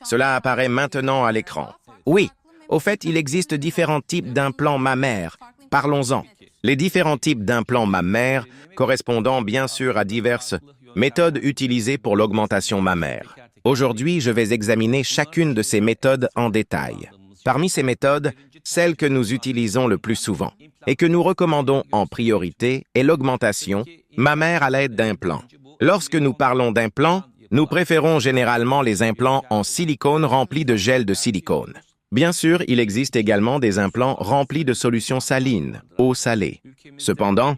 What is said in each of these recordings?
Cela apparaît maintenant à l'écran. Oui, au fait, il existe différents types d'implants mammaires. Parlons-en. Les différents types d'implants mammaires correspondant bien sûr à diverses méthodes utilisées pour l'augmentation mammaire. Aujourd'hui, je vais examiner chacune de ces méthodes en détail. Parmi ces méthodes, celle que nous utilisons le plus souvent et que nous recommandons en priorité est l'augmentation mammaire à l'aide d'implants. Lorsque nous parlons d'implants, nous préférons généralement les implants en silicone remplis de gel de silicone. Bien sûr, il existe également des implants remplis de solutions salines, eau salée. Cependant,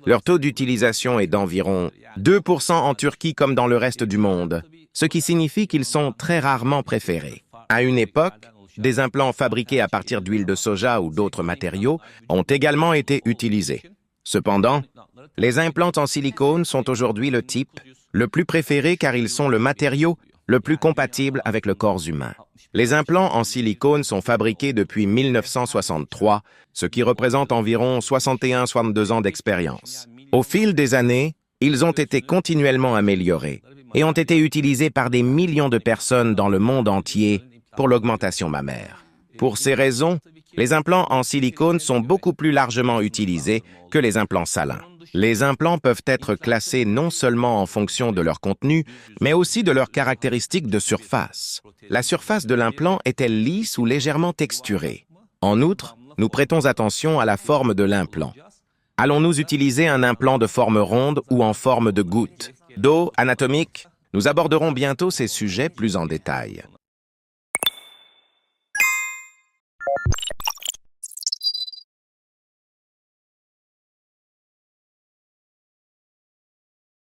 leur taux d'utilisation est d'environ 2% en Turquie comme dans le reste du monde, ce qui signifie qu'ils sont très rarement préférés. À une époque, des implants fabriqués à partir d'huile de soja ou d'autres matériaux ont également été utilisés. Cependant, les implants en silicone sont aujourd'hui le type le plus préféré car ils sont le matériau le plus compatible avec le corps humain. Les implants en silicone sont fabriqués depuis 1963, ce qui représente environ 61-62 ans d'expérience. Au fil des années, ils ont été continuellement améliorés et ont été utilisés par des millions de personnes dans le monde entier pour l'augmentation mammaire. Pour ces raisons, les implants en silicone sont beaucoup plus largement utilisés que les implants salins. Les implants peuvent être classés non seulement en fonction de leur contenu, mais aussi de leurs caractéristiques de surface. La surface de l'implant est-elle lisse ou légèrement texturée? En outre, nous prêtons attention à la forme de l'implant. Allons-nous utiliser un implant de forme ronde ou en forme de goutte? Dos, anatomique? Nous aborderons bientôt ces sujets plus en détail.